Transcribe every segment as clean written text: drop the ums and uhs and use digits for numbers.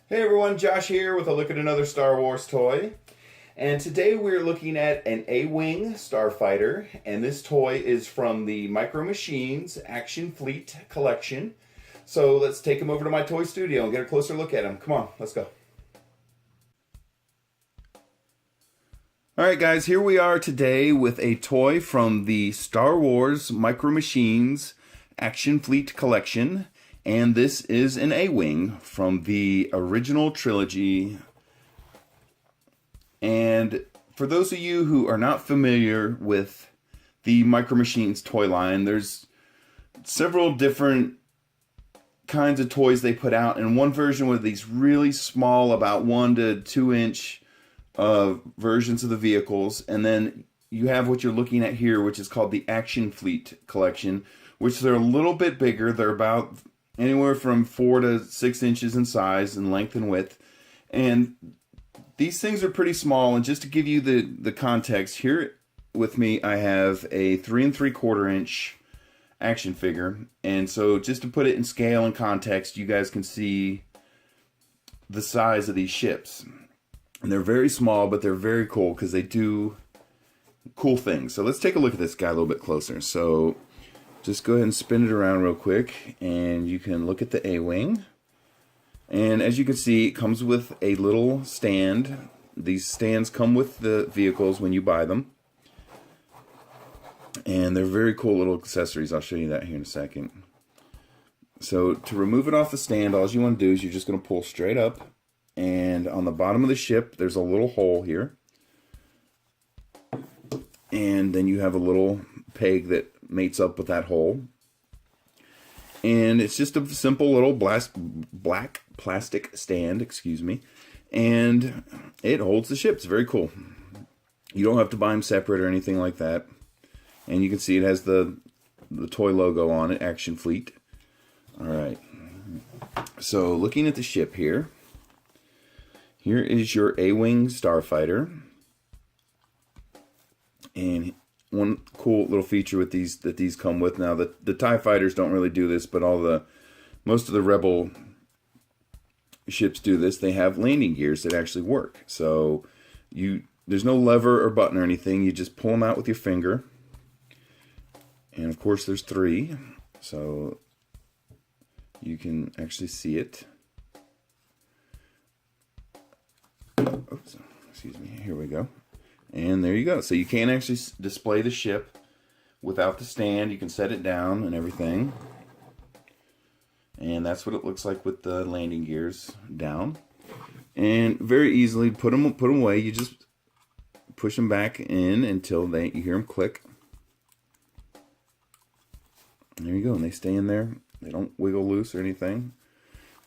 Hey everyone, Josh here with a look at another Star Wars toy. And today we're looking at an A-Wing Starfighter, and this toy is from the Micro Machines Action Fleet collection. So let's take him over to my toy studio and get a closer look at him. Come on, let's go. Alright guys, here we are today with a toy from the Star Wars Micro Machines Action Fleet collection. And this is an A-Wing from the original trilogy. And for those of you who are not familiar with the Micro Machines toy line, there's several different kinds of toys they put out. And one version with these really small, about 1 to 2 inch versions of the vehicles. And then you have what you're looking at here, which is called the Action Fleet collection, which they're a little bit bigger. They're about anywhere from 4 to 6 inches in size and length and width. And these things are pretty small. And just to give you the context, here with me I have a 3 3/4 inch action figure. And so just to put it in scale and context, you guys can see the size of these ships. And they're very small, but they're very cool because they do cool things. So let's take a look at this guy a little bit closer. So just go ahead and spin it around real quick, and you can look at the A-Wing. And as you can see, it comes with a little stand. These stands come with the vehicles when you buy them. And they're very cool little accessories. I'll show you that here in a second. So to remove it off the stand, all you want to do is you're just going to pull straight up. And on the bottom of the ship, there's a little hole here. And then you have a little peg that mates up with that hole. And it's just a simple little black plastic stand, excuse me. And it holds the ship. It's very cool. You don't have to buy them separate or anything like that. And you can see it has the toy logo on it, Action Fleet. Alright. So looking at the ship here. Here is your A-Wing Starfighter. And one cool little feature with these that these come with, now the TIE fighters don't really do this, but most of the Rebel ships do this. They have landing gears that actually work. So there's no lever or button or anything. You just pull them out with your finger. And of course there's 3, so you can actually see it. Oops, excuse me. Here we go. And there you go. So you can actually display the ship without the stand. You can set it down and everything. And that's what it looks like with the landing gears down. And very easily put them away. You just push them back in until you hear them click. And there you go. And they stay in there. They don't wiggle loose or anything.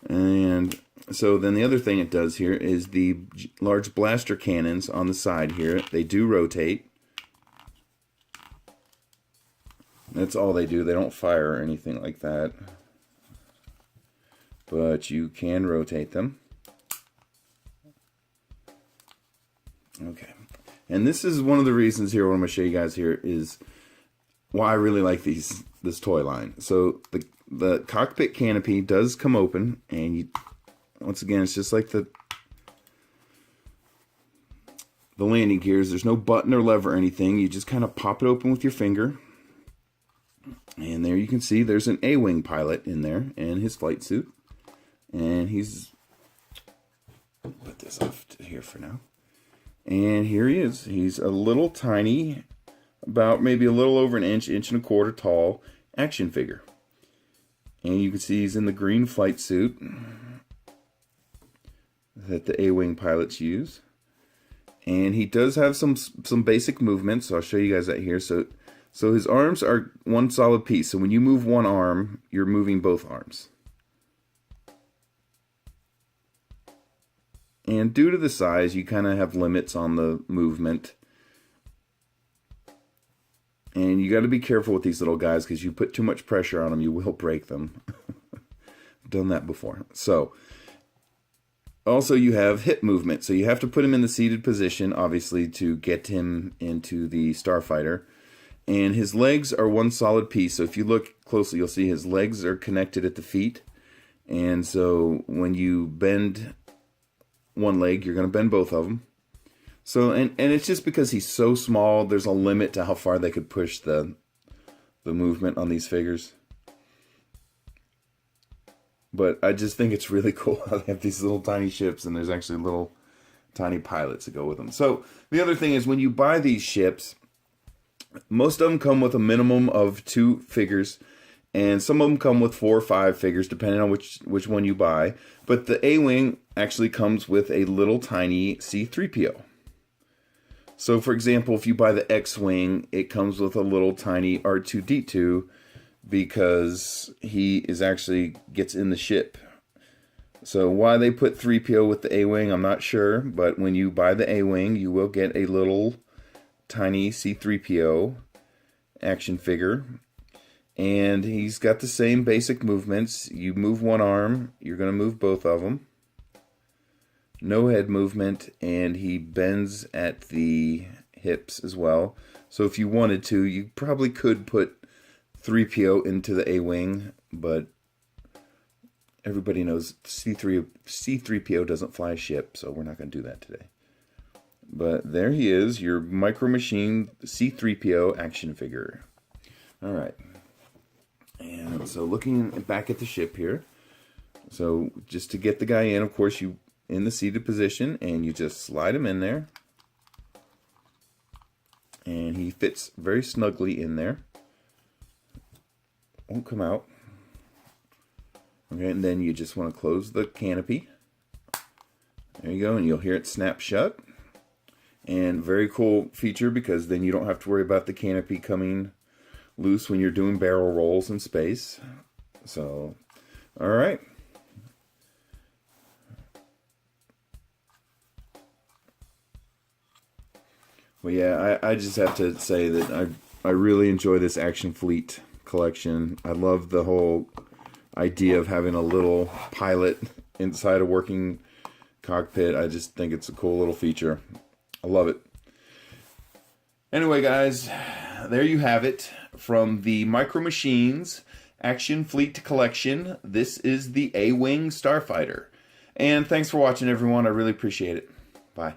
And so then the other thing it does here is the large blaster cannons on the side here. They do rotate. That's all they do. They don't fire or anything like that. But you can rotate them. Okay. And this is one of the reasons here, what I'm going to show you guys here is why I really like this toy line. So the cockpit canopy does come open, and once again, it's just like the landing gears. There's no button or lever or anything. You just kind of pop it open with your finger. And there you can see there's an A-Wing pilot in there in his flight suit. And put this off to here for now. And here he is. He's a little tiny, about maybe a little over an inch, 1.25 inches tall action figure. And you can see he's in the green flight suit that the A-Wing pilots use. And he does have some basic movements, so I'll show you guys that here. So his arms are one solid piece. So when you move one arm, you're moving both arms. And due to the size, you kind of have limits on the movement. And you got to be careful with these little guys, because you put too much pressure on them, you will break them. I've done that before. So, also you have hip movement. So you have to put him in the seated position, obviously, to get him into the Starfighter. And his legs are one solid piece. So if you look closely, you'll see his legs are connected at the feet. And so when you bend one leg, you're going to bend both of them. So, and it's just because he's so small, there's a limit to how far they could push the movement on these figures. But I just think it's really cool how they have these little tiny ships, and there's actually little tiny pilots that go with them. So the other thing is, when you buy these ships, most of them come with a minimum of 2 figures, and some of them come with 4 or 5 figures, depending on which one you buy. But the A-Wing actually comes with a little tiny C-3PO. So, for example, if you buy the X-Wing, it comes with a little tiny R2-D2 because he is actually gets in the ship. So why they put 3PO with the A-Wing, I'm not sure. But when you buy the A-Wing, you will get a little tiny C-3PO action figure. And he's got the same basic movements. You move one arm, you're going to move both of them. No head movement, and he bends at the hips as well. So if you wanted to, you probably could put 3PO into the A-Wing, but everybody knows C-3PO doesn't fly a ship, so we're not going to do that today. But there he is, your Micro Machine C-3PO action figure. All right. And so looking back at the ship here, so just to get the guy in, of course, you in the seated position, and you just slide him in there. And he fits very snugly in there. Won't come out. Okay, and then you just want to close the canopy. There you go, and you'll hear it snap shut. And very cool feature, because then you don't have to worry about the canopy coming loose when you're doing barrel rolls in space. So, all right. Well, yeah, I just have to say that I really enjoy this Action Fleet collection. I love the whole idea of having a little pilot inside a working cockpit. I just think it's a cool little feature. I love it. Anyway, guys, there you have it from the Micro Machines Action Fleet collection. This is the A-Wing Starfighter. And thanks for watching, everyone. I really appreciate it. Bye.